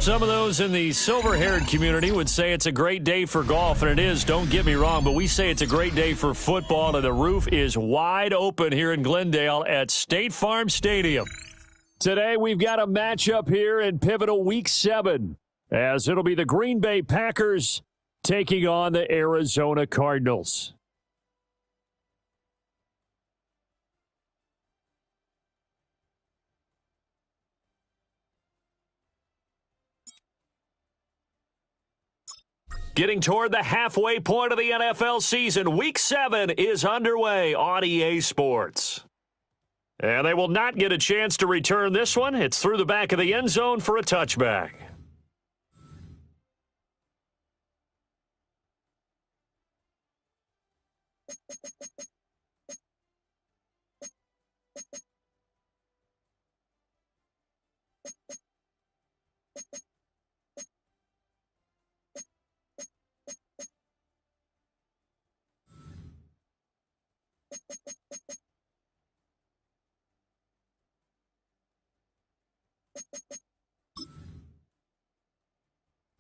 Some of those in the silver-haired community would say it's a great day for golf, and it is, don't get me wrong, but we say it's a great day for football, and the roof is wide open here in Glendale at State Farm Stadium. Today, we've got a matchup here in pivotal Week 7, as it'll be the Green Bay Packers taking on the Arizona Cardinals. Getting toward the halfway point of the NFL season, Week 7 is underway on EA Sports. And they will not get a chance to return this one. It's through the back of the end zone for a touchback.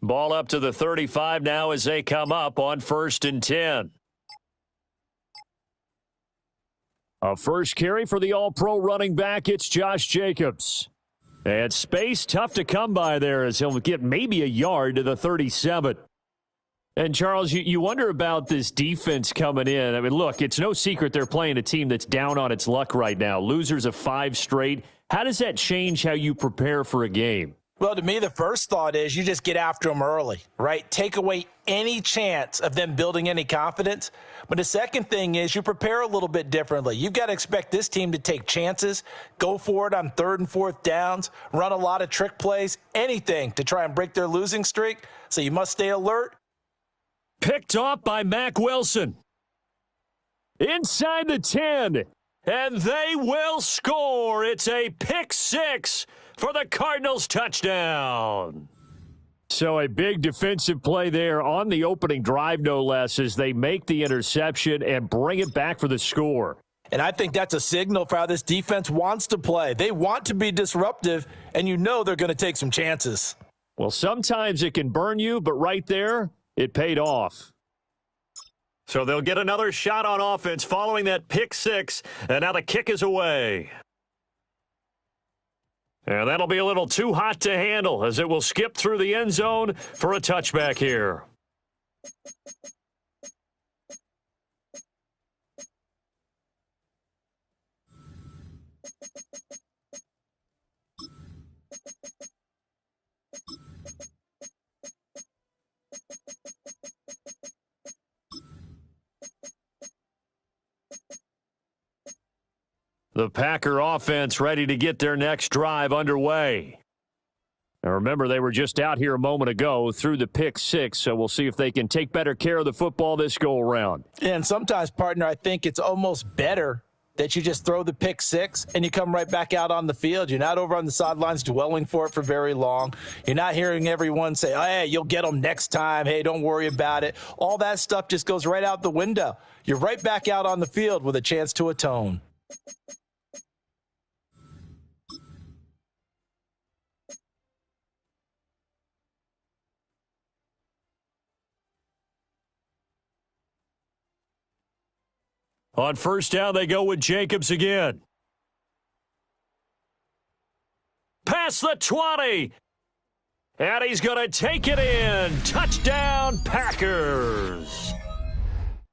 Ball up to the 35 now as they come up on 1st and 10. A first carry for the All-Pro running back. It's Josh Jacobs. And space tough to come by there as he'll get maybe a yard to the 37. And, Charles, you wonder about this defense coming in. I mean, look, it's no secret they're playing a team that's down on its luck right now. Losers of 5 straight. How does that change how you prepare for a game? Well, to me, the first thought is you just get after them early, right? Take away any chance of them building any confidence. But the second thing is you prepare a little bit differently. You've got to expect this team to take chances, go for it on 3rd and 4th downs, run a lot of trick plays, anything to try and break their losing streak. So you must stay alert. Picked off by Mack Wilson. Inside the 10. And they will score. It's a pick 6 for the Cardinals touchdown. So a big defensive play there on the opening drive, no less, as they make the interception and bring it back for the score. And I think that's a signal for how this defense wants to play. They want to be disruptive, and you know they're going to take some chances. Well, sometimes it can burn you, but right there, it paid off. So they'll get another shot on offense following that pick 6, and now the kick is away. And that'll be a little too hot to handle as it will skip through the end zone for a touchback here. The Packer offense ready to get their next drive underway. Now remember, they were just out here a moment ago through the pick 6, so we'll see if they can take better care of the football this go-around. And sometimes, partner, I think it's almost better that you just throw the pick 6 and you come right back out on the field. You're not over on the sidelines dwelling for it for very long. You're not hearing everyone say, oh, hey, you'll get them next time. Hey, don't worry about it. All that stuff just goes right out the window. You're right back out on the field with a chance to atone. On 1st down, they go with Jacobs again. Past the 20. And he's going to take it in. Touchdown, Packers.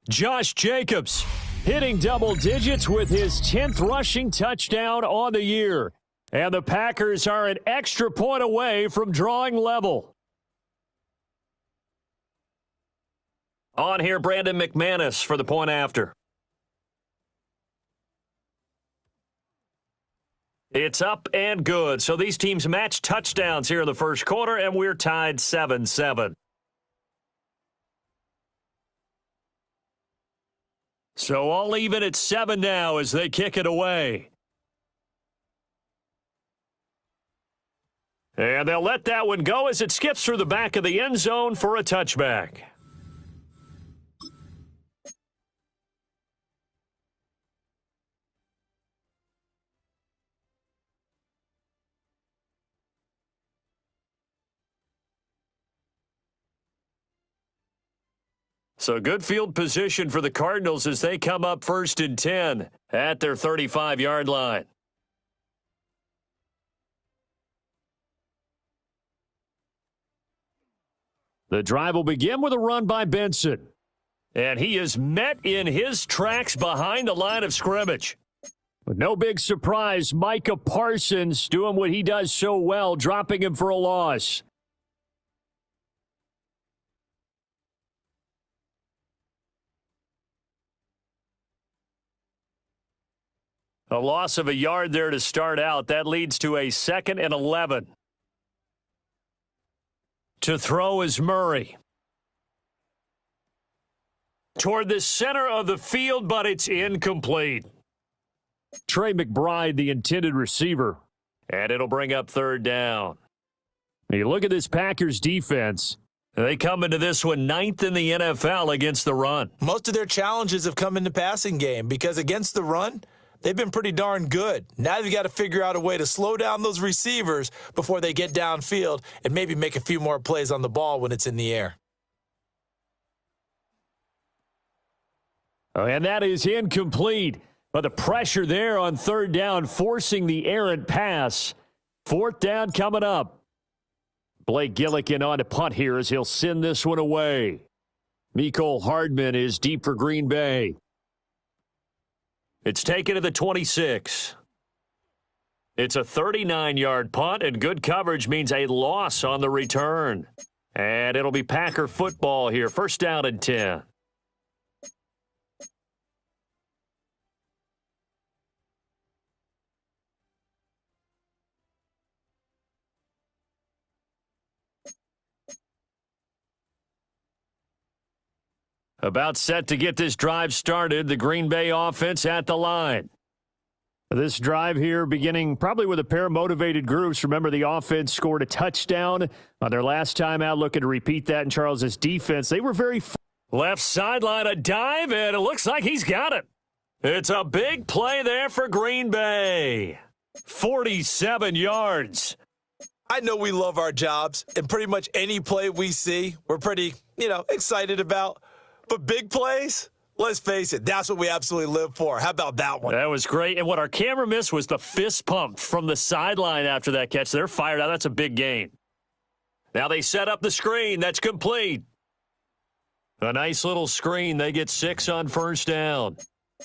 Josh Jacobs hitting double digits with his 10th rushing touchdown on the year. And the Packers are an extra point away from drawing level. On here, Brandon McManus for the point after. It's up and good. So these teams match touchdowns here in the first quarter, and we're tied 7-7. So all even at 7 now as they kick it away. And they'll let that one go as it skips through the back of the end zone for a touchback. So good field position for the Cardinals as they come up 1st and 10 at their 35-yard line. The drive will begin with a run by Benson. And he is met in his tracks behind the line of scrimmage. With no big surprise, Micah Parsons doing what he does so well, dropping him for a loss. A loss of a yard there to start out. That leads to a 2nd and 11. To throw is Murray. Toward the center of the field, but it's incomplete. Trey McBride, the intended receiver. And it'll bring up 3rd down. You look at this Packers defense. They come into this one 9th in the NFL against the run. Most of their challenges have come in the passing game because against the run, they've been pretty darn good. Now they've got to figure out a way to slow down those receivers before they get downfield and maybe make a few more plays on the ball when it's in the air. Oh, and that is incomplete. But the pressure there on 3rd down, forcing the errant pass. 4th down coming up. Blake Gillikin on to punt here as he'll send this one away. Mecole Hardman is deep for Green Bay. It's taken to the 26. It's a 39-yard punt, and good coverage means a loss on the return. And it'll be Packer football here. 1st down and 10. About set to get this drive started, the Green Bay offense at the line. This drive here beginning probably with a pair of motivated groups. Remember, the offense scored a touchdown on their last time out, looking to repeat that in Charles's defense. They were very left sideline, a dive, and it looks like he's got it. It's a big play there for Green Bay. 47 yards. I know we love our jobs, and pretty much any play we see, we're pretty, excited about. But big plays, let's face it, that's what we absolutely live for. How about that one? That was great. And what our camera missed was the fist pump from the sideline after that catch. They're fired out. That's a big gain. Now they set up the screen. That's complete. A nice little screen. They get 6 on 1st down.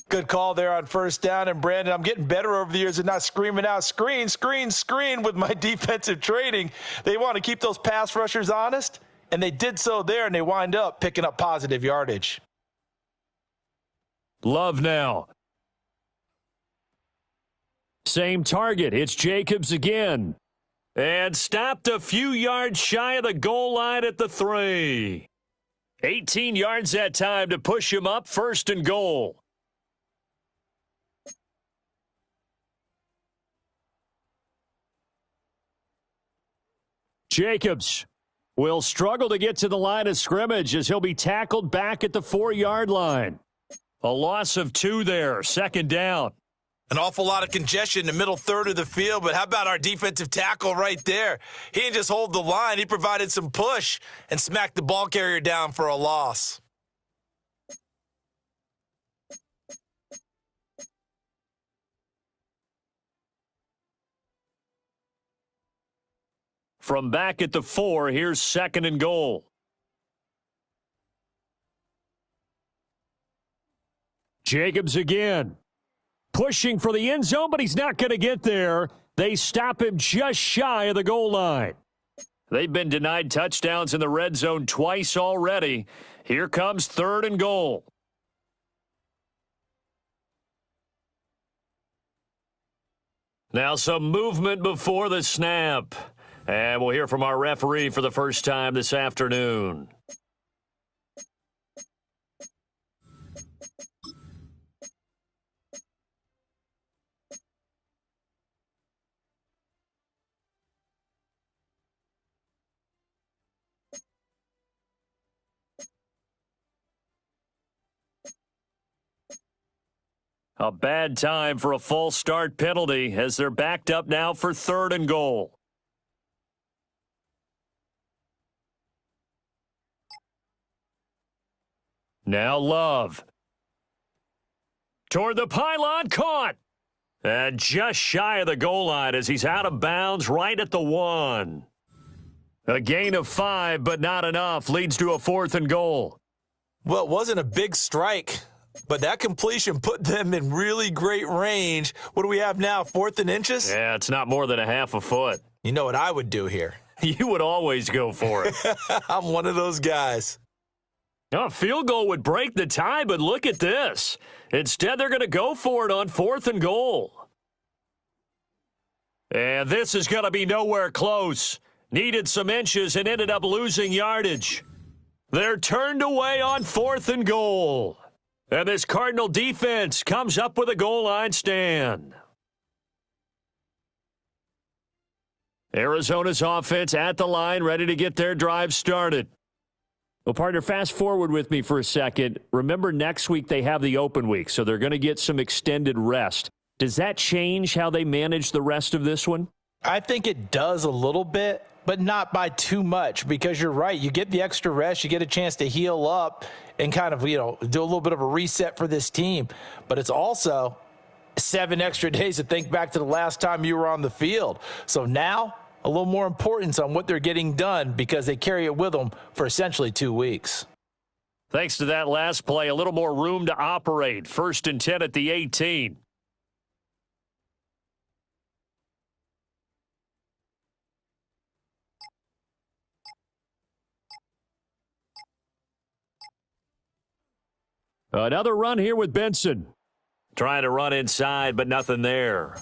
Good call there on 1st down. And, Brandon, I'm getting better over the years at not screaming out screen, screen, screen with my defensive training. They want to keep those pass rushers honest. And they did so there, and they wind up picking up positive yardage. Love now. Same target. It's Jacobs again. And stopped a few yards shy of the goal line at the 3. 18 yards that time to push him up 1st and goal. Jacobs will struggle to get to the line of scrimmage as he'll be tackled back at the 4-yard line. A loss of 2 there, 2nd down. An awful lot of congestion in the middle third of the field, but how about our defensive tackle right there? He didn't just hold the line. He provided some push and smacked the ball carrier down for a loss. From back at the 4, here's 2nd and goal. Jacobs again. Pushing for the end zone, but he's not going to get there. They stop him just shy of the goal line. They've been denied touchdowns in the red zone twice already. Here comes 3rd and goal. Now some movement before the snap. And we'll hear from our referee for the first time this afternoon. A bad time for a false start penalty as they're backed up now for 3rd and goal. Now Love. Toward the pylon, caught. And just shy of the goal line as he's out of bounds right at the 1. A gain of 5, but not enough. Leads to a 4th and goal. Well, it wasn't a big strike, but that completion put them in really great range. What do we have now, 4th and inches? Yeah, it's not more than a half a foot. You know what I would do here? You would always go for it. I'm one of those guys. A field goal would break the tie, but look at this. Instead, they're going to go for it on 4th and goal. And this is going to be nowhere close. Needed some inches and ended up losing yardage. They're turned away on 4th and goal. And this Cardinal defense comes up with a goal line stand. Arizona's offense at the line, ready to get their drive started. Well, partner, fast forward with me for a second. Remember, next week they have the open week, so they're going to get some extended rest. Does that change how they manage the rest of this one? I think it does a little bit, but not by too much, because you're right. You get the extra rest. You get a chance to heal up and kind of, do a little bit of a reset for this team. But it's also 7 extra days to think back to the last time you were on the field. So now a little more importance on what they're getting done because they carry it with them for essentially 2 weeks. Thanks to that last play, a little more room to operate. 1st and 10 at the 18. Another run here with Benson. Trying to run inside, but nothing there.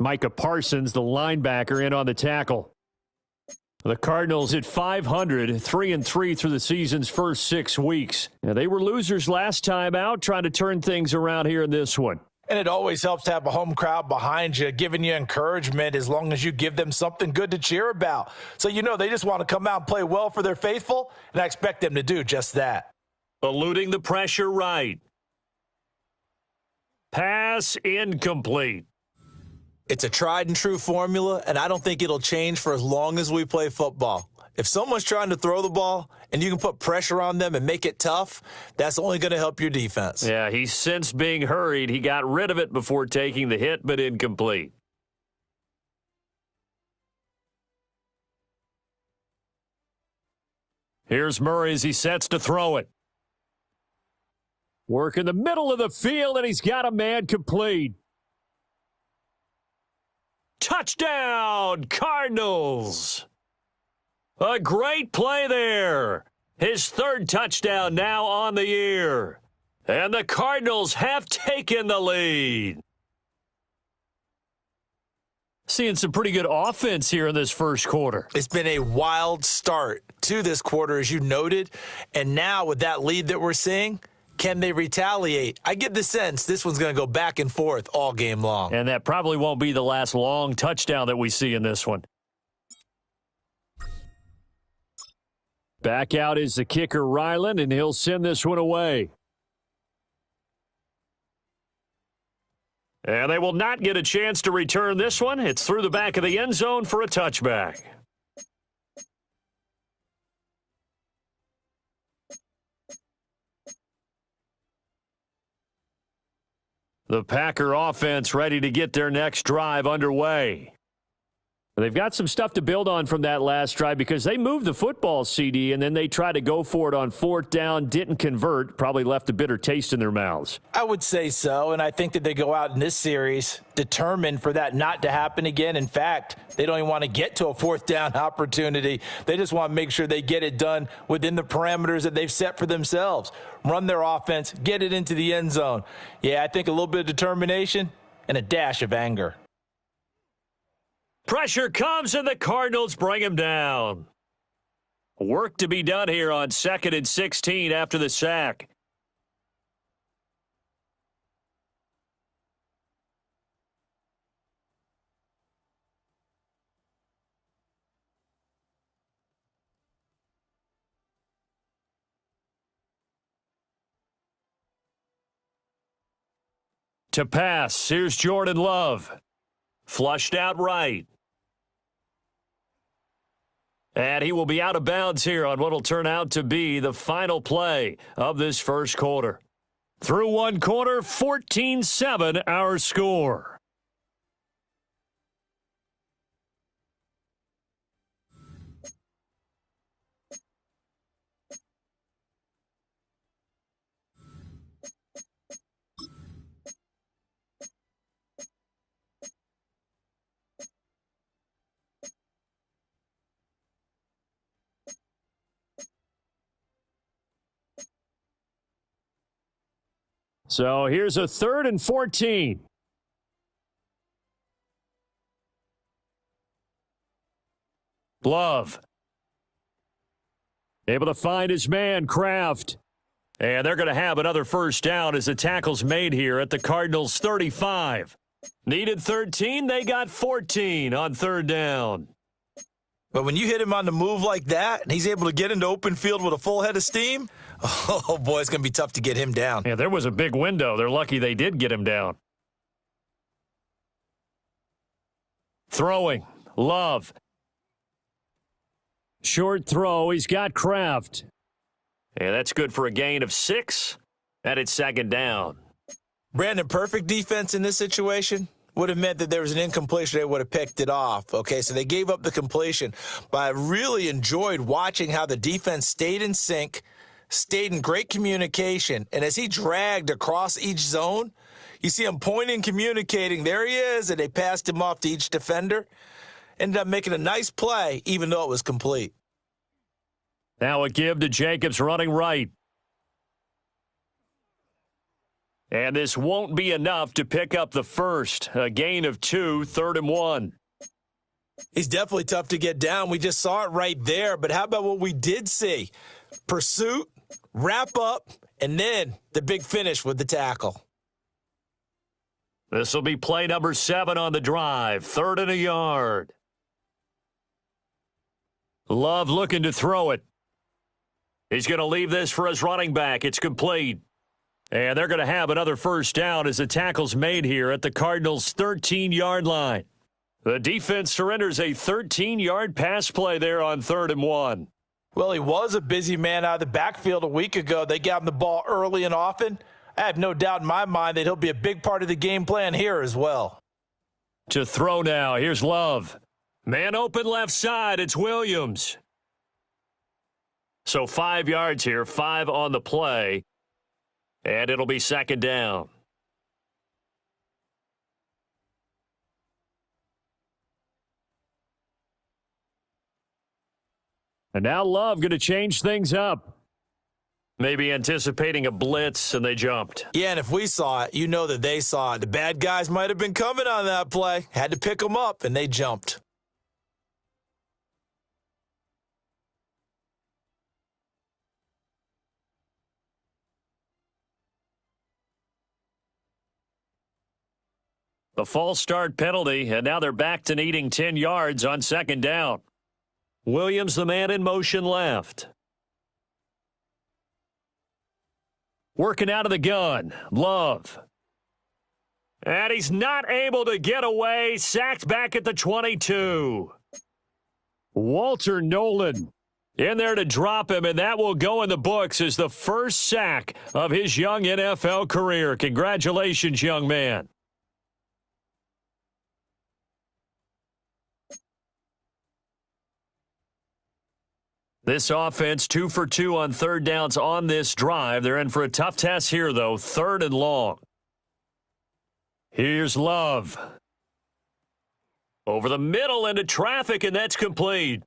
Micah Parsons, the linebacker, in on the tackle. The Cardinals at 500, 3-3 through the season's first 6 weeks. Now, they were losers last time out, trying to turn things around here in this one. And it always helps to have a home crowd behind you, giving you encouragement as long as you give them something good to cheer about. So they just want to come out and play well for their faithful, and I expect them to do just that. Eluding the pressure right. Pass incomplete. It's a tried and true formula, and I don't think it'll change for as long as we play football. If someone's trying to throw the ball and you can put pressure on them and make it tough, that's only going to help your defense. Yeah, he sensed being hurried. He got rid of it before taking the hit, but incomplete. Here's Murray as he sets to throw it. Work in the middle of the field, and he's got a man complete. Touchdown, Cardinals! A great play there. His 3rd touchdown now on the year. And the Cardinals have taken the lead. Seeing some pretty good offense here in this first quarter. It's been a wild start to this quarter, as you noted. And now with that lead that we're seeing, can they retaliate? I get the sense this one's going to go back and forth all game long. And that probably won't be the last long touchdown that we see in this one. Back out is the kicker, Ryland, and he'll send this one away. And they will not get a chance to return this one. It's through the back of the end zone for a touchback. The Packer offense ready to get their next drive underway. They've got some stuff to build on from that last drive because they moved the football, CD, and then they tried to go for it on 4th down, didn't convert, probably left a bitter taste in their mouths. I would say so, and I think that they go out in this series determined for that not to happen again. In fact, they don't even want to get to a 4th down opportunity. They just want to make sure they get it done within the parameters that they've set for themselves. Run their offense, get it into the end zone. Yeah, I think a little bit of determination and a dash of anger. Pressure comes, and the Cardinals bring him down. Work to be done here on 2nd and 16 after the sack. To pass, here's Jordan Love. Flushed out right. And he will be out of bounds here on what will turn out to be the final play of this first quarter. Through one quarter, 14-7 our score. So here's a 3rd and 14. Love. Able to find his man, Kraft. And they're going to have another first down as the tackle's made here at the Cardinals' 35. Needed 13, they got 14 on 3rd down. But when you hit him on the move like that, and he's able to get into open field with a full head of steam, oh, boy, it's going to be tough to get him down. Yeah, there was a big window. They're lucky they did get him down. Throwing. Love. Short throw. He's got Kraft. And that's good for a gain of 6. And it's 2nd down. Brandon, perfect defense in this situation would have meant that there was an incompletion. They would have picked it off. Okay, so they gave up the completion. But I really enjoyed watching how the defense stayed in sync, stayed in great communication. And as he dragged across each zone, you see him pointing, communicating. There he is, and they passed him off to each defender. Ended up making a nice play, even though it was complete. Now a give to Jacobs running right. And this won't be enough to pick up the first. A gain of 2, 3rd and 1. He's definitely tough to get down. We just saw it right there. But how about what we did see? Pursuit, wrap up, and then the big finish with the tackle. This will be play number 7 on the drive. 3rd and a yard. Love looking to throw it. He's going to leave this for his running back. It's complete. And they're going to have another first down as the tackle's made here at the Cardinals' 13-yard line. The defense surrenders a 13-yard pass play there on 3rd and 1. Well, he was a busy man out of the backfield a week ago. They got him the ball early and often. I have no doubt in my mind that he'll be a big part of the game plan here as well. To throw now. Here's Love. Man open left side. It's Williams. So 5 yards here, 5 on the play. And it'll be 2nd down. And now Love going to change things up. Maybe anticipating a blitz, and they jumped. Yeah, and if we saw it, you know that they saw it. The bad guys might have been coming on that play. Had to pick them up, and they jumped. The false start penalty, and now they're back to needing 10 yards on 2nd down. Williams, the man in motion left. Working out of the gun. Love. And he's not able to get away. Sacked back at the 22. Walter Nolan in there to drop him, and that will go in the books as the first sack of his young NFL career. Congratulations, young man. This offense 2 for 2 on 3rd downs on this drive. They're in for a tough test here, though. 3rd and long. Here's Love. Over the middle into traffic, and that's complete.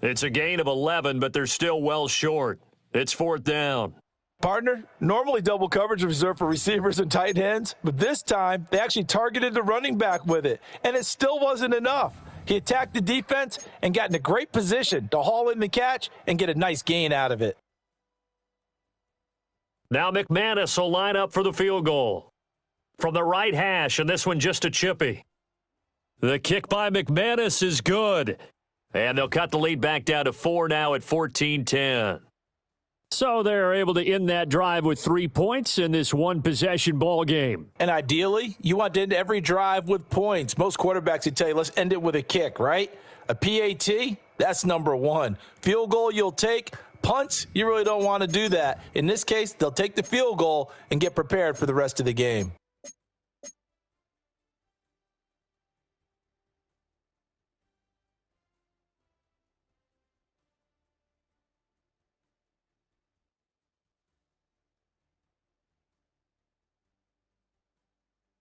It's a gain of 11, but they're still well short. It's 4th down. Partner, normally double coverage is reserved for receivers and tight ends, but this time they actually targeted the running back with it, and it still wasn't enough. He attacked the defense and got in a great position to haul in the catch and get a nice gain out of it. Now McManus will line up for the field goal. From the right hash, and this one just a chippy. The kick by McManus is good. And they'll cut the lead back down to 4 now at 14-10. So they're able to end that drive with 3 points in this one-possession ball game. And ideally, you want to end every drive with points. Most quarterbacks would tell you, let's end it with a kick, right? A PAT, That's number one. Field goal you'll take. Punts, you really don't want to do that. In this case, they'll take the field goal and get prepared for the rest of the game.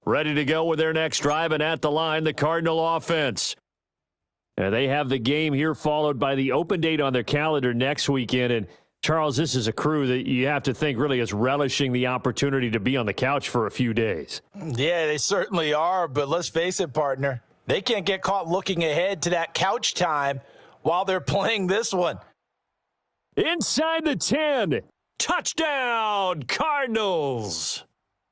Ready to go with their next drive, and at the line, the Cardinal offense. And they have the game here followed by the open date on their calendar next weekend. And, Charles, this is a crew that you have to think really is relishing the opportunity to be on the couch for a few days. Yeah, they certainly are. But let's face it, partner, they can't get caught looking ahead to that couch time while they're playing this one. Inside the 10. Touchdown, Cardinals.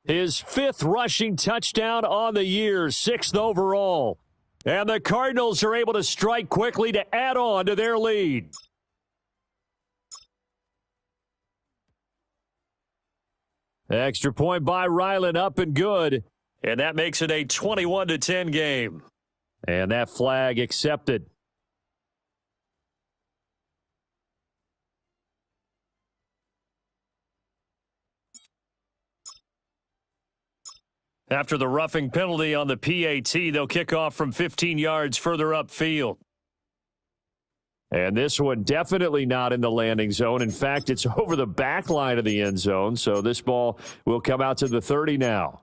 His 5th rushing touchdown on the year, 6th overall. And the Cardinals are able to strike quickly to add on to their lead. Extra point by Ryland, up and good. And that makes it a 21-10 game. And that flag accepted. After the roughing penalty on the PAT, they'll kick off from 15 yards further upfield. And this one definitely not in the landing zone. In fact, it's over the back line of the end zone, so this ball will come out to the 30 now.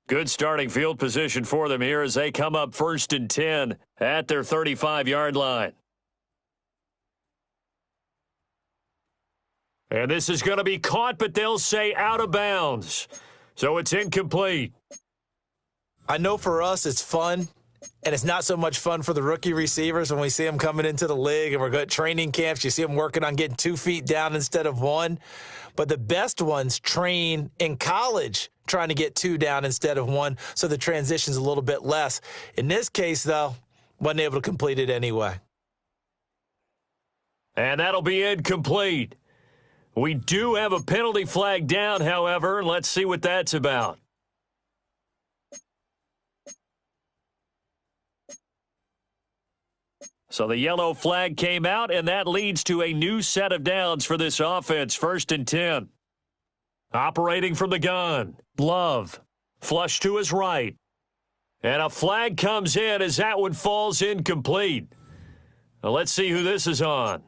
Good starting field position for them here as they come up 1st and 10 at their 35-yard line. And this is going to be caught, but they'll say out of bounds. So it's incomplete. I know for us it's fun, and it's not so much fun for the rookie receivers when we see them coming into the league and we're going to training camps. You see them working on getting 2 feet down instead of 1. But the best ones train in college trying to get 2 down instead of 1, so the transition's a little bit less. In this case, though, wasn't able to complete it anyway. And that'll be incomplete. We do have a penalty flag down, however. Let's see what that's about. So the yellow flag came out, and that leads to a new set of downs for this offense. 1st and 10. Operating from the gun. Love. Flush to his right. And a flag comes in as that one falls incomplete. Now let's see who this is on.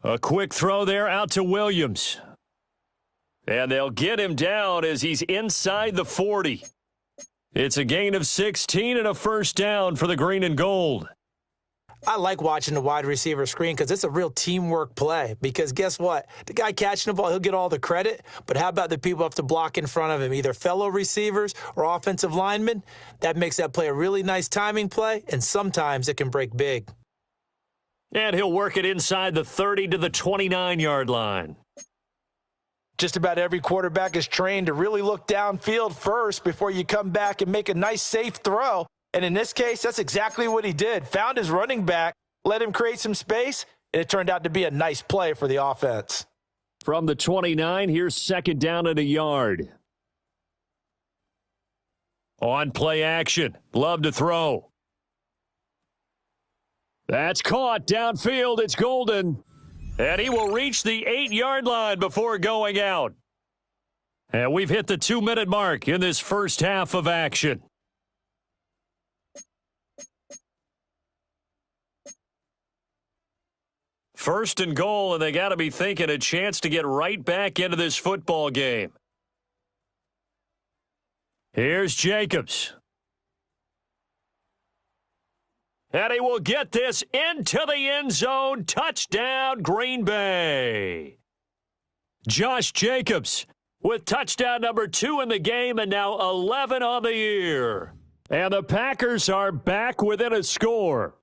A quick throw there out to Williams. And they'll get him down as he's inside the 40. It's a gain of 16 and a 1st down for the green and gold. I like watching the wide receiver screen because it's a real teamwork play. Because guess what? The guy catching the ball, he'll get all the credit. But how about the people who have to block in front of him, either fellow receivers or offensive linemen? That makes that play a really nice timing play, and sometimes it can break big. And he'll work it inside the 30 to the 29-yard line. Just about every quarterback is trained to really look downfield first before you come back and make a nice, safe throw. And in this case, that's exactly what he did. Found his running back, let him create some space, and it turned out to be a nice play for the offense. From the 29, here's 2nd down and a yard. On play action. Love to throw. That's caught downfield. It's Golden. And he will reach the 8-yard line before going out. And we've hit the 2-minute mark in this first half of action. First and goal, and they got to be thinking a chance to get right back into this football game. Here's Jacobs. And he will get this into the end zone. Touchdown, Green Bay. Josh Jacobs with touchdown number 2 in the game and now 11 on the year. And the Packers are back within a score.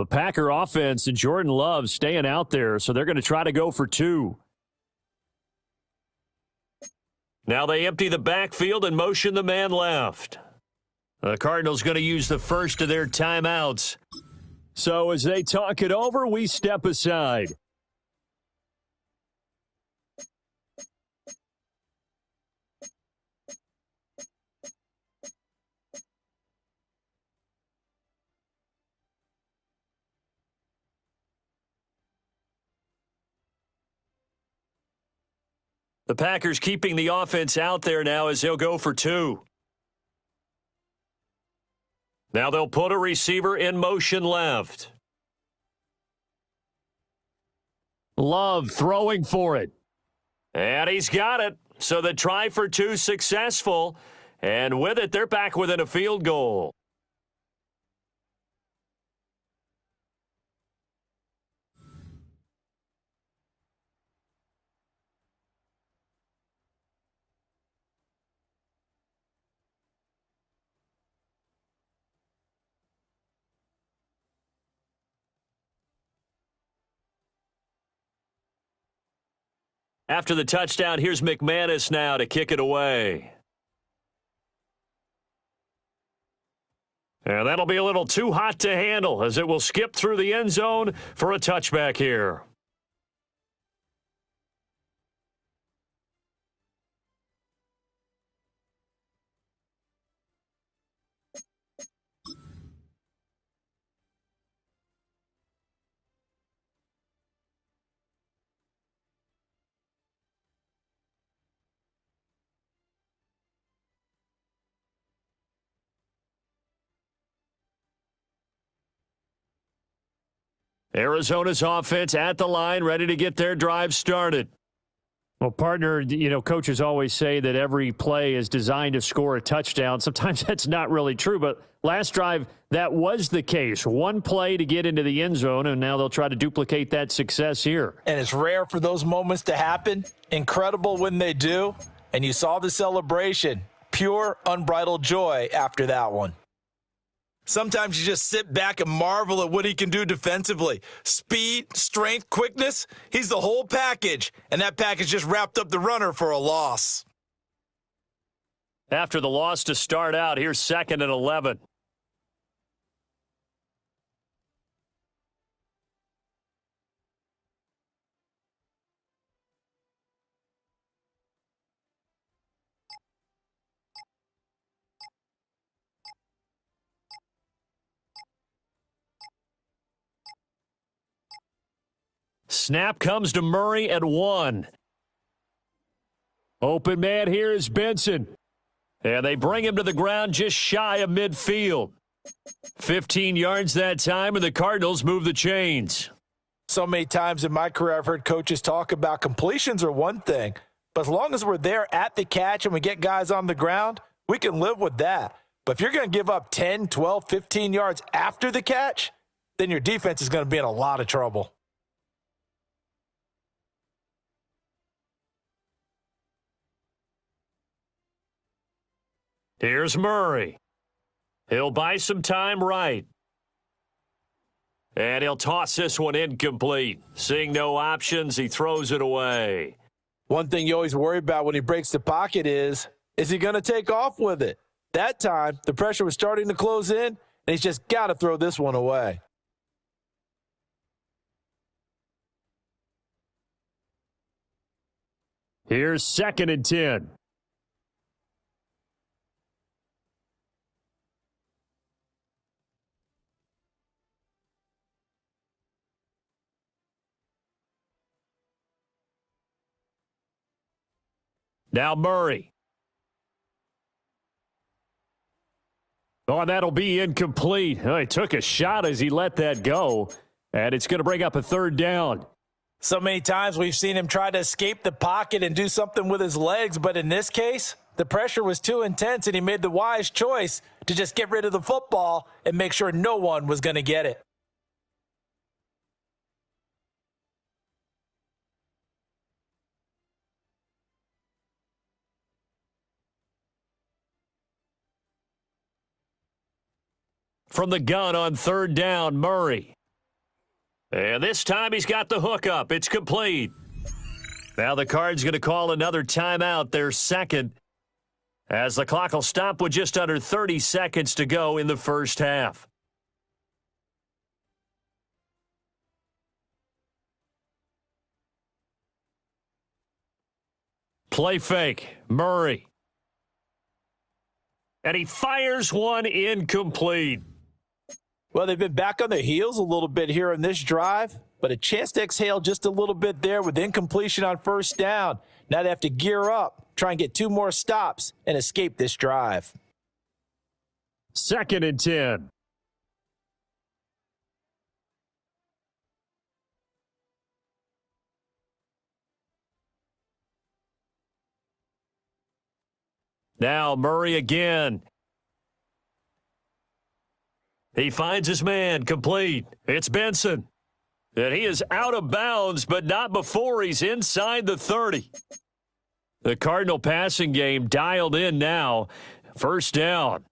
The Packer offense and Jordan Love staying out there, so they're going to try to go for 2. Now they empty the backfield and motion the man left. The Cardinals going to use the first of their timeouts. So as they talk it over, we step aside. The Packers keeping the offense out there now as they'll go for 2. Now they'll put a receiver in motion left. Love throwing for it. And he's got it. So the try for 2 successful. And with it, they're back within a field goal. After the touchdown, here's McManus now to kick it away. And that'll be a little too hot to handle as it will skip through the end zone for a touchback here. Arizona's offense at the line, ready to get their drive started. Well, partner, coaches always say that every play is designed to score a touchdown. Sometimes that's not really true, but last drive, that was the case. One play to get into the end zone, and now they'll try to duplicate that success here. And it's rare for those moments to happen. Incredible when they do. And you saw the celebration. Pure, unbridled joy after that one. Sometimes you just sit back and marvel at what he can do defensively. Speed, strength, quickness, he's the whole package. And that package just wrapped up the runner for a loss. After the loss to start out, here's 2nd and 11. Snap comes to Murray at 1. Open man here is Benson. And they bring him to the ground just shy of midfield. 15 yards that time, and the Cardinals move the chains. So many times in my career, I've heard coaches talk about completions are one thing, but as long as we're there at the catch and we get guys on the ground, we can live with that. But if you're going to give up 10, 12, 15 yards after the catch, then your defense is going to be in a lot of trouble. Here's Murray. He'll buy some time right. And he'll toss this one incomplete. Seeing no options, he throws it away. One thing you always worry about when he breaks the pocket is he going to take off with it? That time, the pressure was starting to close in, and he's just got to throw this one away. Here's 2nd and 10. Now Murray. Oh, and that'll be incomplete. Oh, he took a shot as he let that go, and it's going to bring up a 3rd down. So many times we've seen him try to escape the pocket and do something with his legs, but in this case, the pressure was too intense, and he made the wise choice to just get rid of the football and make sure no one was going to get it. From the gun on 3rd down, Murray. And this time he's got the hookup. It's complete. Now the Cards going to call another timeout, their second, as the clock will stop with just under 30 seconds to go in the first half. Play fake, Murray. And he fires one incomplete. Well, they've been back on their heels a little bit here in this drive, but a chance to exhale just a little bit there with incompletion on first down. Now they have to gear up, try and get 2 more stops, and escape this drive. 2nd and 10. Now Murray again. He finds his man, complete. It's Benson. And he is out of bounds, but not before he's inside the 30. The Cardinal passing game dialed in now. First down.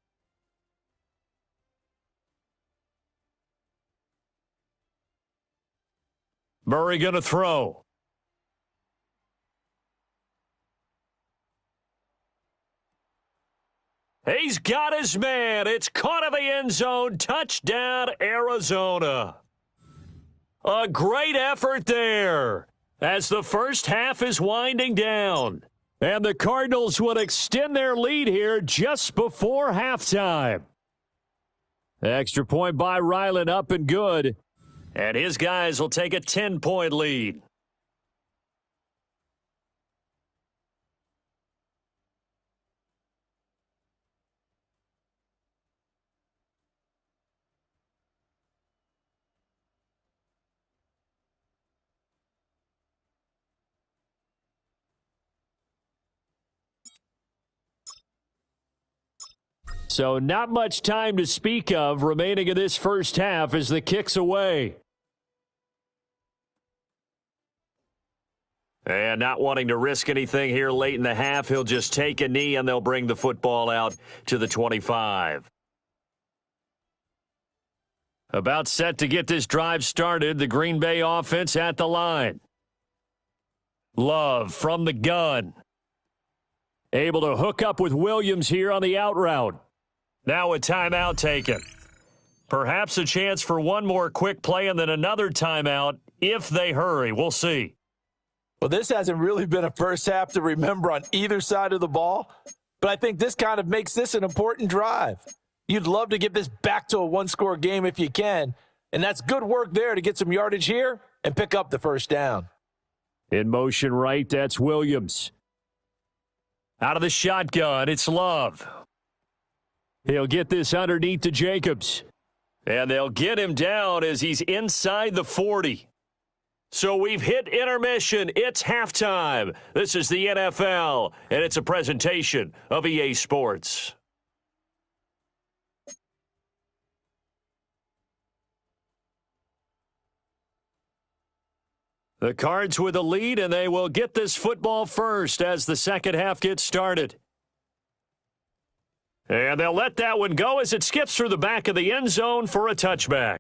Murray going to throw. He's got his man. It's caught in the end zone. Touchdown, Arizona. A great effort there as the first half is winding down. And the Cardinals would extend their lead here just before halftime. Extra point by Ryland, up and good. And his guys will take a 10-point lead. So not much time to speak of remaining in this first half as the kick's away. And not wanting to risk anything here late in the half, he'll just take a knee and they'll bring the football out to the 25. About set to get this drive started, the Green Bay offense at the line. Love from the gun. Able to hook up with Williams here on the out route. Now a timeout taken. Perhaps a chance for one more quick play and then another timeout if they hurry. We'll see. Well, this hasn't really been a first half to remember on either side of the ball, but I think this kind of makes this an important drive. You'd love to get this back to a one-score game if you can, and that's good work there to get some yardage here and pick up the first down. In motion right, that's Williams. Out of the shotgun, it's Love. He'll get this underneath to Jacobs. And they'll get him down as he's inside the 40. So we've hit intermission. It's halftime. This is the NFL, and it's a presentation of EA Sports. The Cards with a lead, and they will get this football first as the second half gets started. And they'll let that one go as it skips through the back of the end zone for a touchback.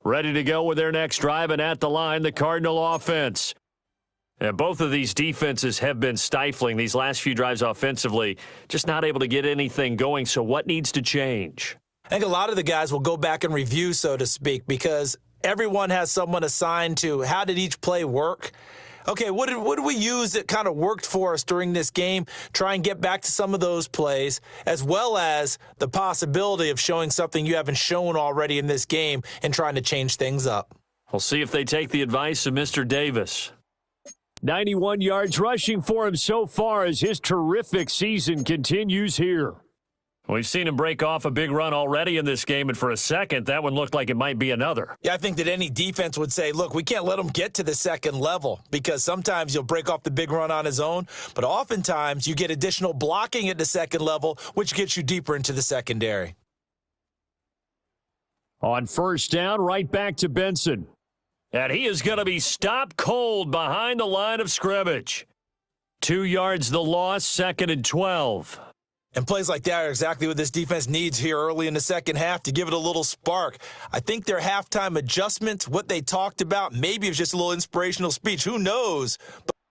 Ready to go with their next drive, and at the line, the Cardinal offense. And both of these defenses have been stifling these last few drives offensively, just not able to get anything going. So what needs to change? I think a lot of the guys will go back and review, so to speak, because everyone has someone assigned to how did each play work. Okay, what did we use that kind of worked for us during this game? Try and get back to some of those plays, as well as the possibility of showing something you haven't shown already in this game and trying to change things up. We'll see if they take the advice of Mr. Davis. 91 yards rushing for him so far as his terrific season continues here. We've seen him break off a big run already in this game, and for a second, that one looked like it might be another. Yeah, I think that any defense would say, look, we can't let him get to the second level because sometimes he'll break off the big run on his own, but oftentimes you get additional blocking at the second level, which gets you deeper into the secondary. On first down, right back to Benson. And he is going to be stopped cold behind the line of scrimmage. 2 yards the loss, 2nd and 12. And plays like that are exactly what this defense needs here early in the second half to give it a little spark. I think their halftime adjustments, what they talked about, maybe it was just a little inspirational speech. Who knows?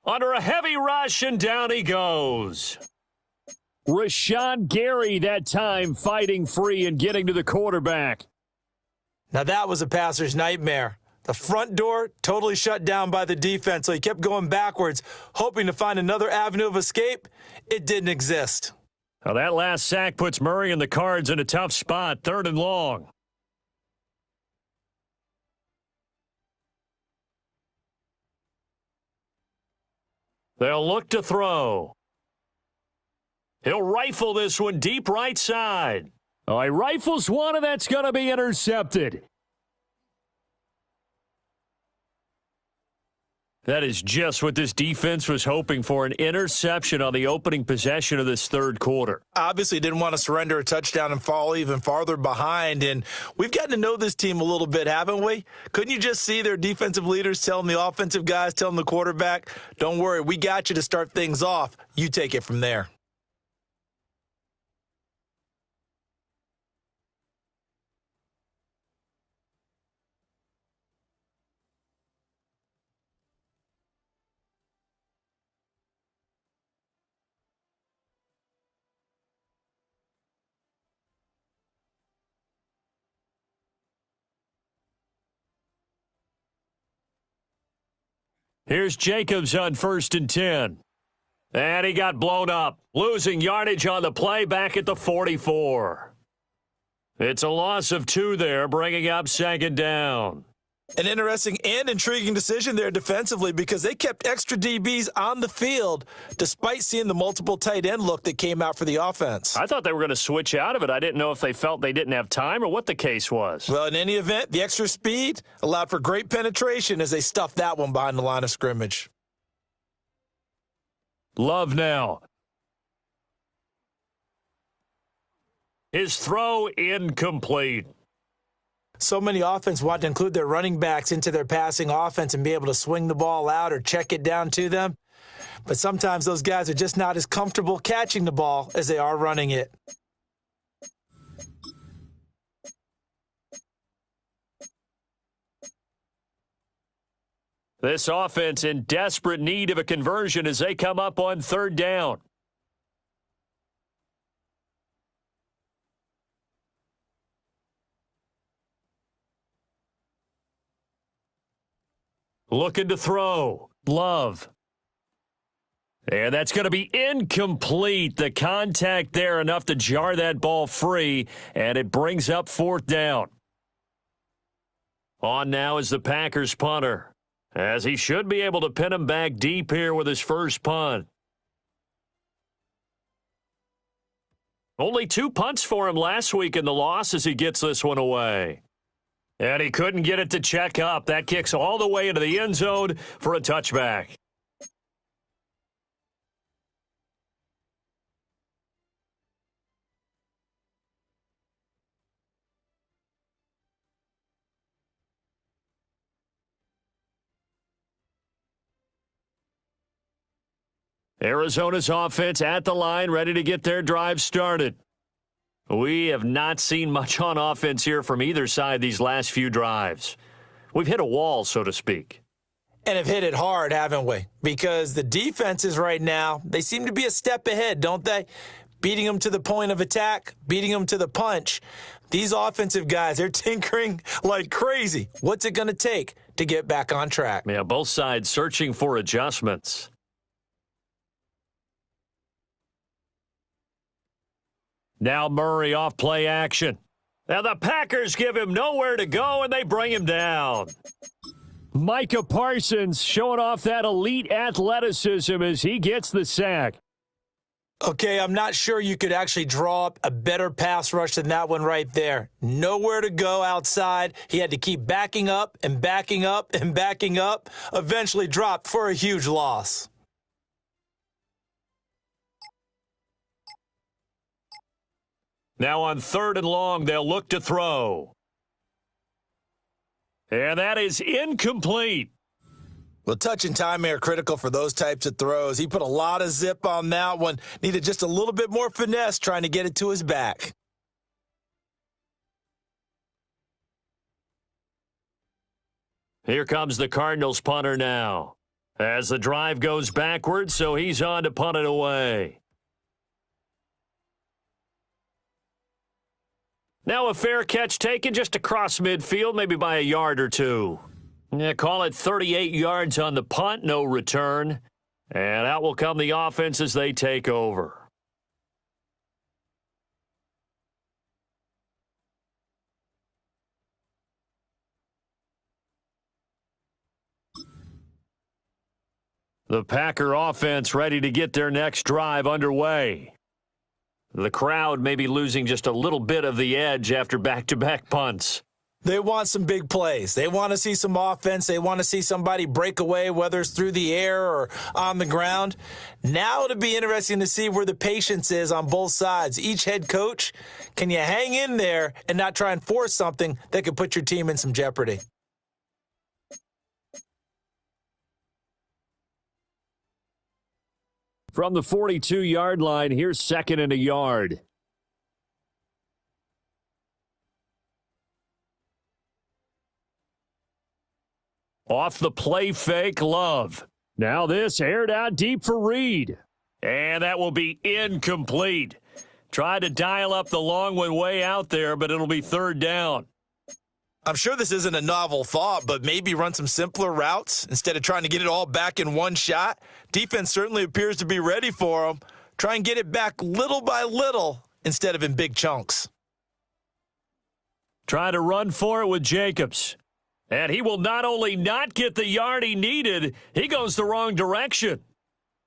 Under a heavy rush, and down he goes. Rashawn Gary that time fighting free and getting to the quarterback. Now that was a passer's nightmare. The front door totally shut down by the defense, so he kept going backwards, hoping to find another avenue of escape. It didn't exist. Now that last sack puts Murray and the Cards in a tough spot, 3rd and long. They'll look to throw. He'll rifle this one deep right side. Oh, he rifles one, and that's going to be intercepted. That is just what this defense was hoping for, an interception on the opening possession of this third quarter. Obviously didn't want to surrender a touchdown and fall even farther behind, and we've gotten to know this team a little bit, haven't we? Couldn't you just see their defensive leaders telling the offensive guys, telling the quarterback, don't worry, we got you to start things off. You take it from there. Here's Jacobs on 1st and 10. And he got blown up, losing yardage on the play back at the 44. It's a loss of 2 there, bringing up 2nd down. An interesting and intriguing decision there defensively because they kept extra DBs on the field despite seeing the multiple tight end look that came out for the offense. I thought they were going to switch out of it. I didn't know if they felt they didn't have time or what the case was. Well, in any event, the extra speed allowed for great penetration as they stuffed that one behind the line of scrimmage. Love now. His throw incomplete. So many offense want to include their running backs into their passing offense and be able to swing the ball out or check it down to them. But sometimes those guys are just not as comfortable catching the ball as they are running it. This offense in desperate need of a conversion as they come up on 3rd down. Looking to throw. Love. And that's going to be incomplete. The contact there enough to jar that ball free, and it brings up 4th down. On now is the Packers punter, as he should be able to pin him back deep here with his first punt. Only 2 punts for him last week in the loss as he gets this one away. And he couldn't get it to check up. That kicks all the way into the end zone for a touchback. Arizona's offense at the line, ready to get their drive started. We have not seen much on offense here from either side these last few drives. We've hit a wall, so to speak. And have hit it hard, haven't we? Because the defenses right now, they seem to be a step ahead, don't they? Beating them to the point of attack, beating them to the punch. These offensive guys, they're tinkering like crazy. What's it going to take to get back on track? Yeah, both sides searching for adjustments. Now Murray off play action. Now the Packers give him nowhere to go, and they bring him down. Micah Parsons showing off that elite athleticism as he gets the sack. Okay, I'm not sure you could actually draw up a better pass rush than that one right there. Nowhere to go outside. He had to keep backing up and backing up and backing up. Eventually dropped for a huge loss. Now on 3rd and long, they'll look to throw. And that is incomplete. Well, touch and timing are critical for those types of throws. He put a lot of zip on that one. Needed just a little bit more finesse trying to get it to his back. Here comes the Cardinals punter now. As the drive goes backwards, so he's on to punt it away. Now a fair catch taken just across midfield, maybe by a yard or two. Yeah, call it 38 yards on the punt, no return. And out will come the offense as they take over. The Packer offense ready to get their next drive underway. The crowd may be losing just a little bit of the edge after back-to-back punts. They want some big plays. They want to see some offense. They want to see somebody break away, whether it's through the air or on the ground. Now it'll be interesting to see where the patience is on both sides. Each head coach, can you hang in there and not try and force something that could put your team in some jeopardy? From the 42-yard line, here's 2nd and a yard. Off the play fake, Love. Now this aired out deep for Reed. And that will be incomplete. Tried to dial up the long one way out there, but it'll be 3rd down. I'm sure this isn't a novel thought, but maybe run some simpler routes instead of trying to get it all back in one shot. Defense certainly appears to be ready for them. Try and get it back little by little instead of in big chunks. Try to run for it with Jacobs. And he will not only not get the yard he needed, he goes the wrong direction.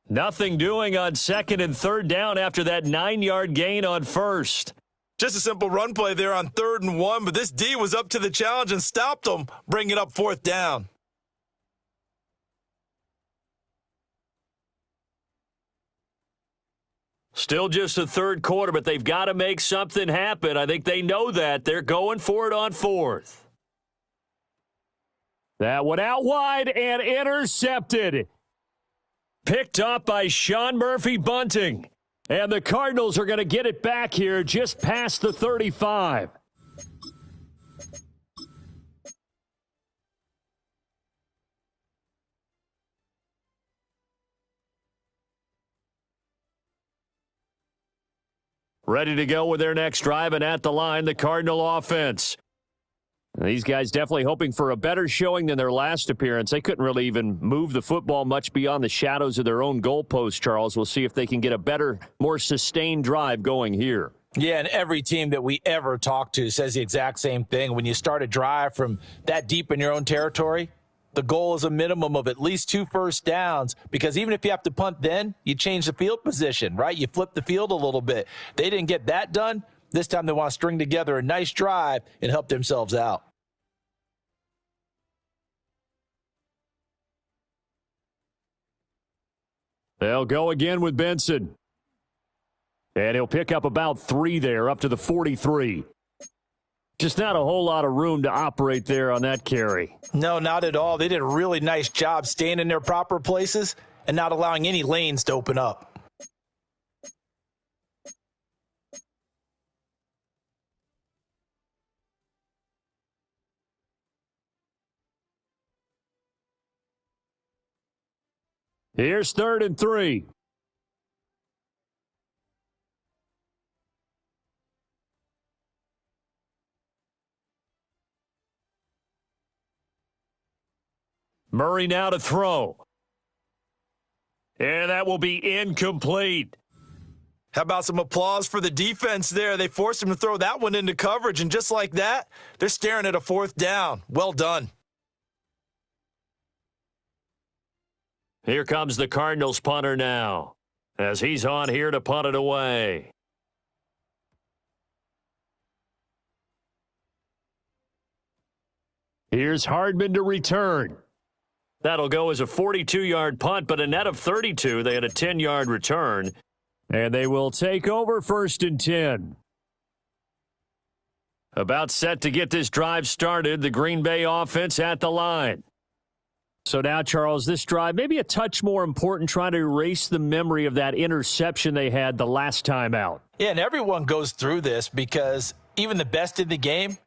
Nothing doing on 2nd and 3rd down after that 9-yard gain on 1st. Just a simple run play there on 3rd and 1, but this D was up to the challenge and stopped them, bringing up 4th down. Still just the 3rd quarter, but they've got to make something happen. I think they know that. They're going for it on 4th. That one out wide and intercepted. Picked up by Sean Murphy-Bunting. And the Cardinals are going to get it back here just past the 35. Ready to go with their next drive, and at the line, the Cardinal offense. These guys definitely hoping for a better showing than their last appearance. They couldn't really even move the football much beyond the shadows of their own goalpost, Charles. We'll see if they can get a better, more sustained drive going here. Yeah, and every team that we ever talk to says the exact same thing. When you start a drive from that deep in your own territory, the goal is a minimum of at least 2 first downs, because even if you have to punt then, you change the field position, right? You flip the field a little bit. They didn't get that done. This time they want to string together a nice drive and help themselves out. They'll go again with Benson. And he'll pick up about 3 there, up to the 43. Just not a whole lot of room to operate there on that carry. No, not at all. They did a really nice job staying in their proper places and not allowing any lanes to open up. Here's 3rd and 3. Murray now to throw. And that will be incomplete. How about some applause for the defense there? They forced him to throw that one into coverage, and just like that, they're staring at a 4th down. Well done. Here comes the Cardinals punter now, as he's on here to punt it away. Here's Hardman to return. That'll go as a 42-yard punt, but a net of 32. They had a 10-yard return. And they will take over 1st and 10. About set to get this drive started, the Green Bay offense at the line. So now, Charles, this drive maybe a touch more important, trying to erase the memory of that interception they had the last time out. Yeah, and everyone goes through this because even the best in the game,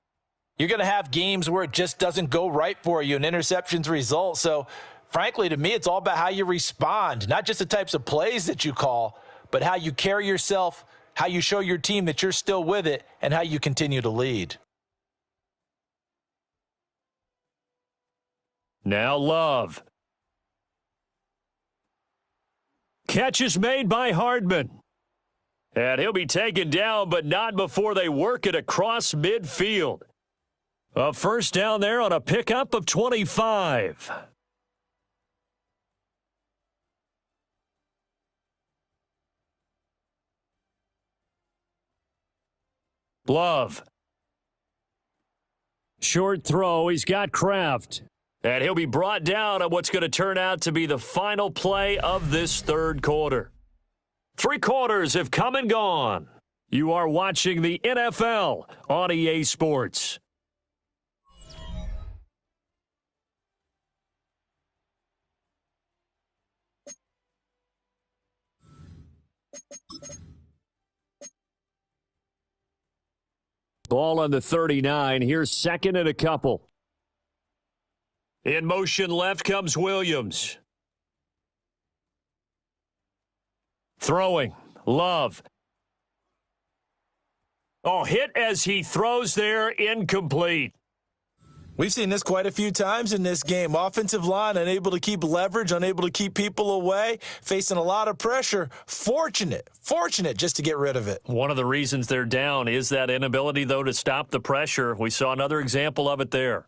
you're going to have games where it just doesn't go right for you, and interceptions result. So, frankly, to me, it's all about how you respond, not just the types of plays that you call, but how you carry yourself, how you show your team that you're still with it, and how you continue to lead. Now Love. Catch is made by Hardman. And he'll be taken down, but not before they work it across midfield. A first down there on a pickup of 25. Love. Short throw. He's got Kraft. And he'll be brought down on what's going to turn out to be the final play of this third quarter. 3 quarters have come and gone. You are watching the NFL on EA Sports. Ball on the 39. Here's 2nd and a couple. In motion left comes Williams. Throwing. Love. Oh, hit as he throws there. Incomplete. We've seen this quite a few times in this game. Offensive line unable to keep leverage, unable to keep people away, facing a lot of pressure. Fortunate just to get rid of it. One of the reasons they're down is that inability, though, to stop the pressure. We saw another example of it there.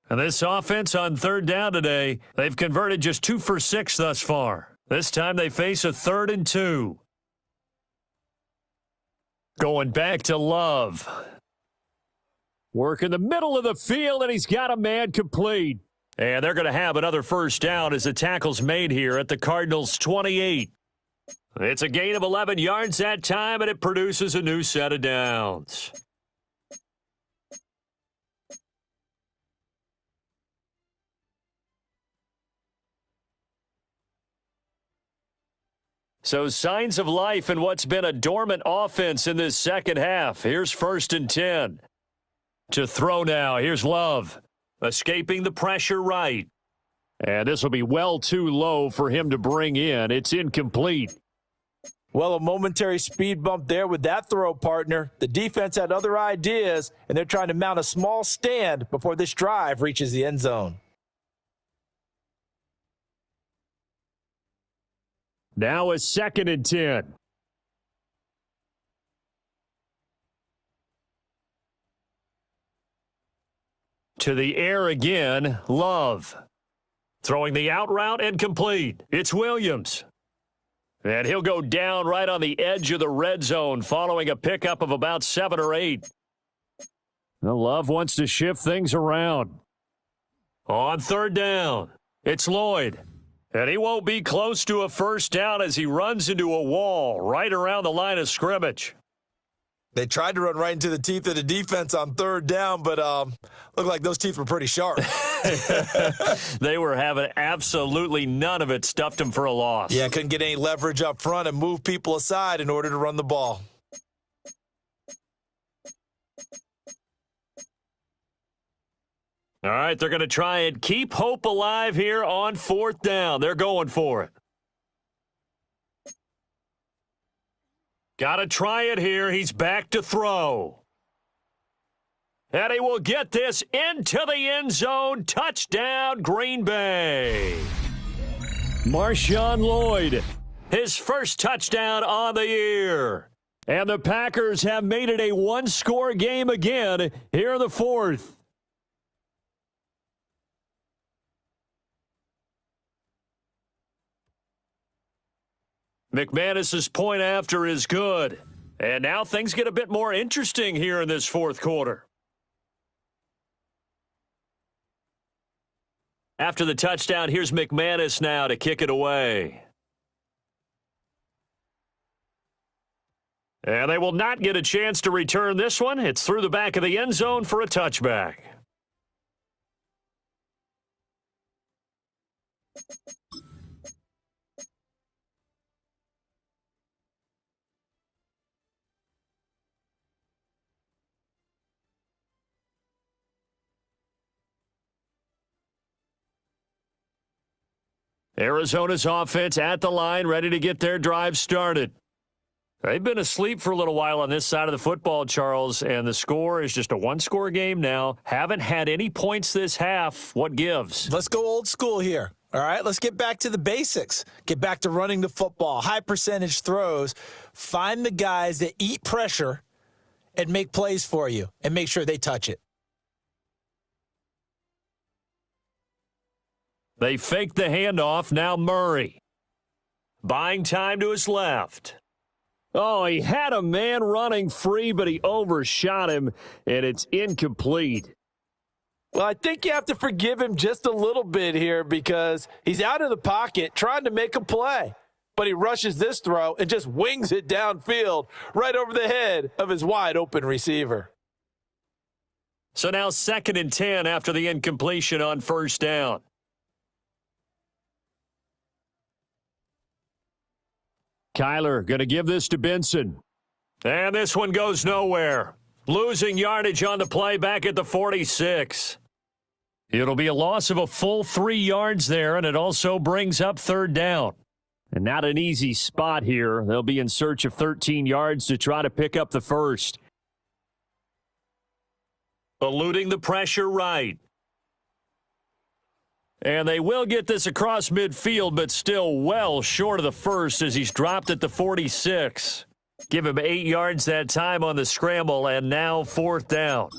And this offense on 3rd down today, they've converted just 2 for 6 thus far. This time they face a 3rd and 2. Going back to Love. Work in the middle of the field, and he's got a man complete. And they're going to have another first down as the tackle's made here at the Cardinals' 28. It's a gain of 11 yards that time, and it produces a new set of downs. So signs of life in what's been a dormant offense in this second half. Here's 1st and 10. To throw now. Here's Love. Escaping the pressure right. And this will be well too low for him to bring in. It's incomplete. Well, a momentary speed bump there with that throw, partner. The defense had other ideas, and they're trying to mount a small stand before this drive reaches the end zone. Now a 2nd and 10. To the air again, Love. Throwing the out route and complete. It's Williams. And he'll go down right on the edge of the red zone following a pickup of about 7 or 8. Well, Love wants to shift things around. On 3rd down, it's Lloyd. And he won't be close to a first down as he runs into a wall right around the line of scrimmage. They tried to run right into the teeth of the defense on 3rd down, but looked like those teeth were pretty sharp. They were having absolutely none of it, stuffed him for a loss. Yeah, couldn't get any leverage up front and move people aside in order to run the ball. All right, they're going to try and keep hope alive here on 4th down. They're going for it. Got to try it here. He's back to throw. And he will get this into the end zone. Touchdown, Green Bay. Marshawn Lloyd, his first touchdown on the year. And the Packers have made it a one-score game again here in the 4th. McManus's point after is good. And now things get a bit more interesting here in this fourth quarter. After the touchdown, here's McManus now to kick it away. And they will not get a chance to return this one. It's through the back of the end zone for a touchback. Arizona's offense at the line, ready to get their drive started. They've been asleep for a little while on this side of the football, Charles, and the score is just a one-score game now. Haven't had any points this half. What gives? Let's go old school here. All right, let's get back to the basics. Get back to running the football, high percentage throws. Find the guys that eat pressure and make plays for you and make sure they touch it. They fake the handoff. Now Murray. Buying time to his left. Oh, he had a man running free, but he overshot him, and it's incomplete. Well, I think you have to forgive him just a little bit here because he's out of the pocket trying to make a play. But he rushes this throw and just wings it downfield right over the head of his wide-open receiver. So now 2nd and 10 after the incompletion on first down. Kyler going to give this to Benson. And this one goes nowhere. Losing yardage on the play back at the 46. It'll be a loss of a full 3 yards there, and it also brings up 3rd down. And not an easy spot here. They'll be in search of 13 yards to try to pick up the first. Eluding the pressure right. And they will get this across midfield, but still well short of the first as he's dropped at the 46. Give him 8 yards that time on the scramble, and now 4th down.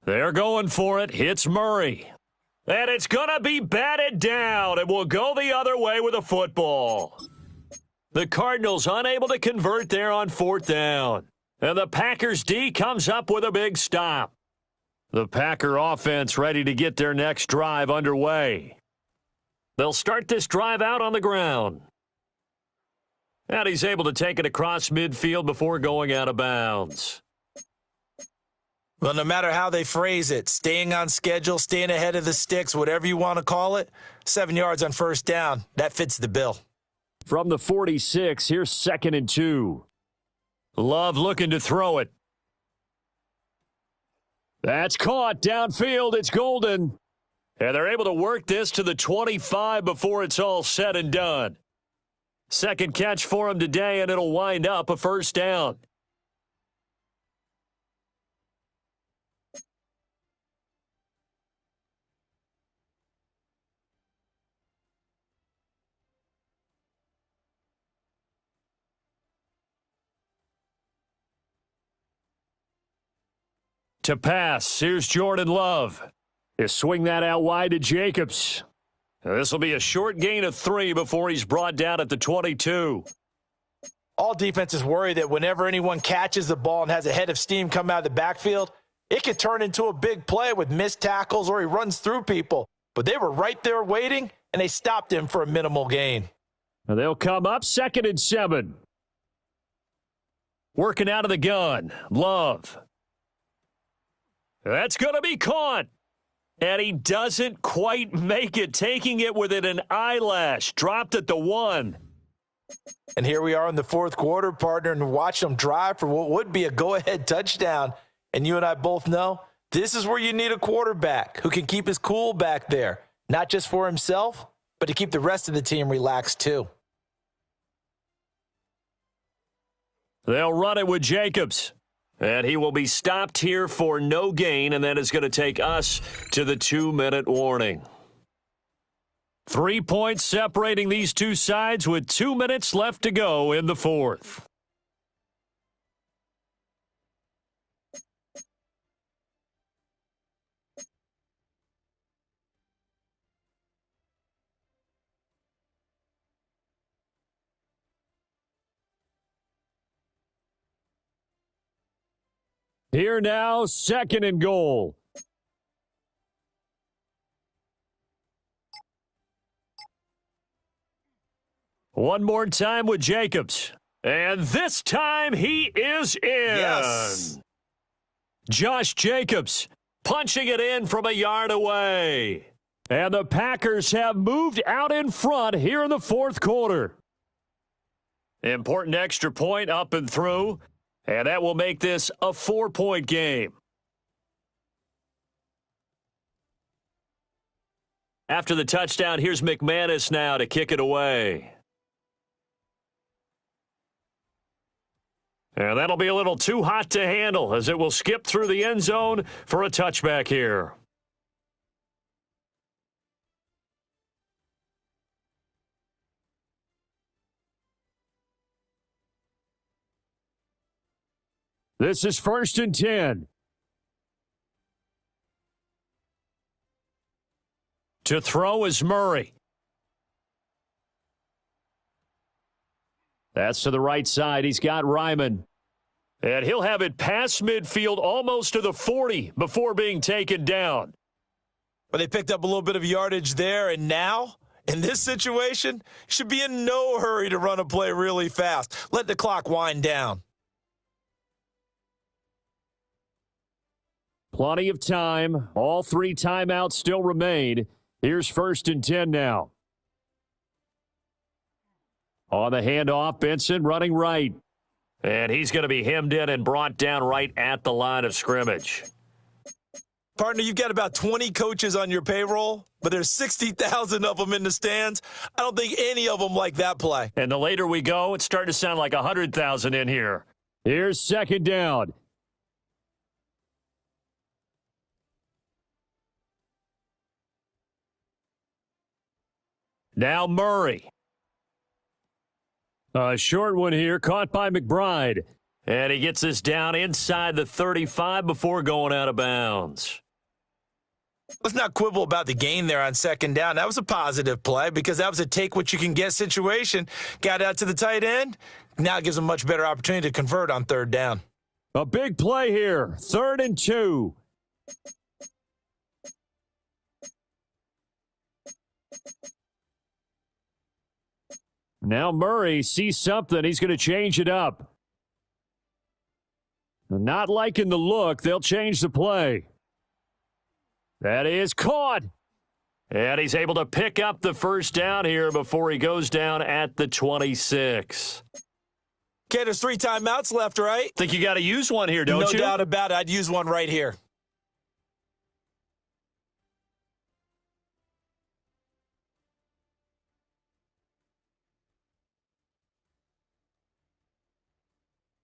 They're going for it. Hits Murray. And it's going to be batted down. It will go the other way with a football. The Cardinals unable to convert there on 4th down. And the Packers D comes up with a big stop. The Packer offense ready to get their next drive underway. They'll start this drive out on the ground. And he's able to take it across midfield before going out of bounds. Well, no matter how they phrase it, staying on schedule, staying ahead of the sticks, whatever you want to call it, 7 yards on first down, that fits the bill. From the 46, here's 2nd and 2. Love looking to throw it. That's caught downfield. It's Golden. And they're able to work this to the 25 before it's all said and done. Second catch for him today, and it'll wind up a first down. To pass, here's Jordan Love. He'll swing that out wide to Jacobs. This will be a short gain of 3 before he's brought down at the 22. All defenses worry that whenever anyone catches the ball and has a head of steam come out of the backfield, it could turn into a big play with missed tackles or he runs through people. But they were right there waiting, and they stopped him for a minimal gain. And they'll come up 2nd and 7. Working out of the gun, Love. That's going to be caught. And he doesn't quite make it, taking it within an eyelash. Dropped at the 1. And here we are in the fourth quarter, partner, and watch them drive for what would be a go-ahead touchdown. And you and I both know this is where you need a quarterback who can keep his cool back there, not just for himself, but to keep the rest of the team relaxed too. They'll run it with Jacobs. And he will be stopped here for no gain, and that is going to take us to the 2-minute warning. 3 points separating these two sides with 2 minutes left to go in the fourth. Here now, 2nd and goal. One more time with Jacobs. And this time he is in. Yes. Josh Jacobs punching it in from a yard away. And the Packers have moved out in front here in the fourth quarter. Important extra point up and through. And that will make this a 4-point game. After the touchdown, here's McManus now to kick it away. And that'll be a little too hot to handle as it will skip through the end zone for a touchback here. This is 1st and 10. To throw is Murray. That's to the right side. He's got Ryman. And he'll have it past midfield almost to the 40 before being taken down. But they picked up a little bit of yardage there, and now, in this situation, you should be in no hurry to run a play really fast. Let the clock wind down. Plenty of time. All 3 timeouts still remain. Here's 1st and 10 now. On the handoff, Benson running right. And he's going to be hemmed in and brought down right at the line of scrimmage. Partner, you've got about 20 coaches on your payroll, but there's 60,000 of them in the stands. I don't think any of them like that play. And the later we go, it's starting to sound like 100,000 in here. Here's 2nd down. Now Murray. A short one here, caught by McBride. And he gets this down inside the 35 before going out of bounds. Let's not quibble about the gain there on 2nd down. That was a positive play because that was a take-what-you-can-get situation. Got out to the tight end. Now it gives them a much better opportunity to convert on 3rd down. A big play here, 3rd and 2. Now Murray sees something. He's going to change it up. Not liking the look. They'll change the play. That is caught. And he's able to pick up the 1st down here before he goes down at the 26. Okay, there's 3 timeouts left, right? Think you got to use one here, don't you? No doubt about it. I'd use one right here.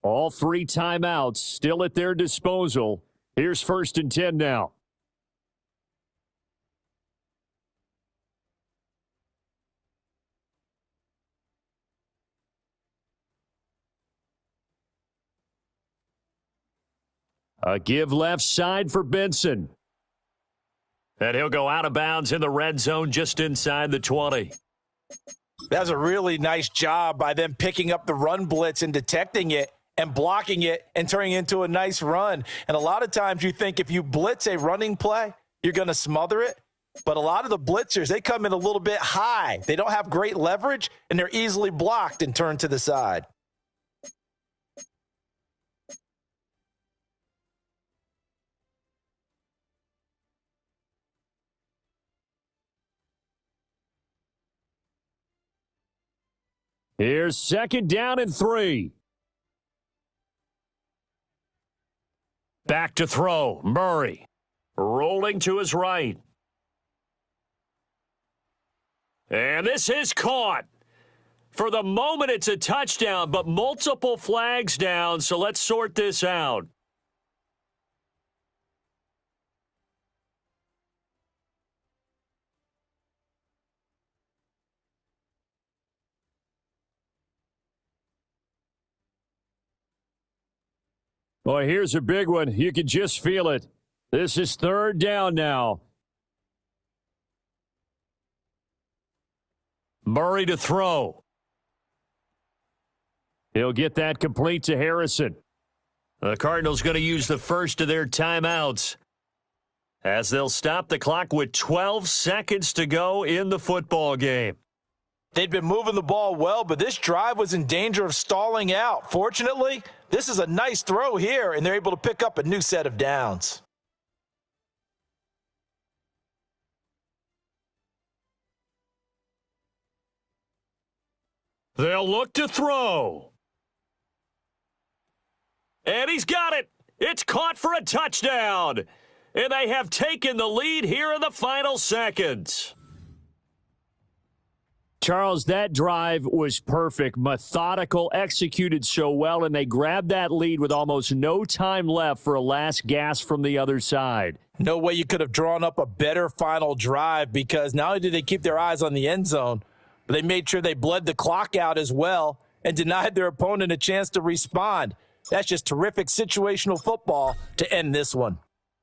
All 3 timeouts still at their disposal. Here's 1st and 10 now. A give left side for Benson. And he'll go out of bounds in the red zone just inside the 20. That was a really nice job by them picking up the run blitz and detecting it and blocking it and turning it into a nice run. And a lot of times you think if you blitz a running play, you're going to smother it. But a lot of the blitzers, they come in a little bit high. They don't have great leverage, and they're easily blocked and turned to the side. Here's 2nd down and 3. Back to throw. Murray rolling to his right. And this is caught. For the moment, it's a touchdown, but multiple flags down, so let's sort this out. Boy, here's a big one. You can just feel it. This is third down now. Murray to throw. He'll get that complete to Harrison. The Cardinals going to use the first of their timeouts as they'll stop the clock with 12 seconds to go in the football game. They'd been moving the ball well, but this drive was in danger of stalling out. Fortunately, this is a nice throw here, and they're able to pick up a new set of downs. They'll look to throw. And he's got it. It's caught for a touchdown. And they have taken the lead here in the final seconds. Charles, that drive was perfect, methodical, executed so well, and they grabbed that lead with almost no time left for a last gasp from the other side. No way you could have drawn up a better final drive, because not only did they keep their eyes on the end zone, but they made sure they bled the clock out as well and denied their opponent a chance to respond. That's just terrific situational football to end this one.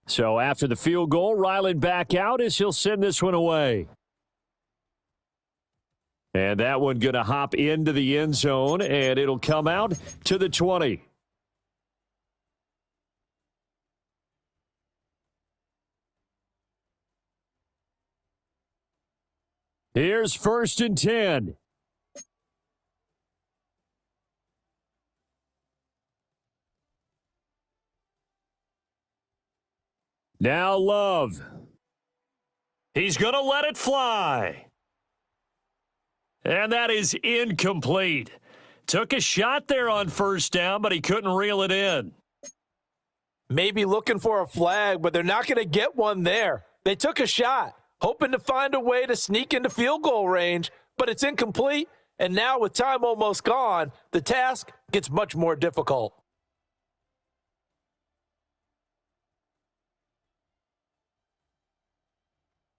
So after the field goal, Ryland back out as he'll send this one away. And that one going to hop into the end zone, and it'll come out to the 20. Here's 1st and 10. Now Love. He's going to let it fly. And that is incomplete. Took a shot there on 1st down, but he couldn't reel it in. Maybe looking for a flag, but they're not going to get one there. They took a shot, hoping to find a way to sneak into field goal range, but it's incomplete. And now with time almost gone, the task gets much more difficult.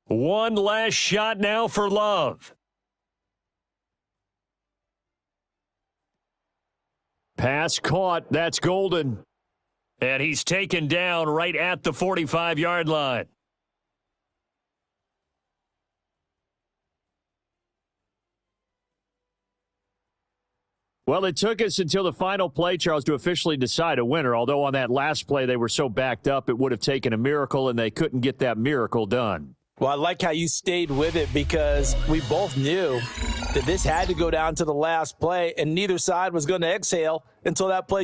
One last shot now for Love. Pass caught. That's Golden. And he's taken down right at the 45-yard line. Well, it took us until the final play, Charles, to officially decide a winner. Although on that last play they were so backed up, it would have taken a miracle, and they couldn't get that miracle done. Well, I like how you stayed with it, because we both knew that this had to go down to the last play, and neither side was going to exhale until that play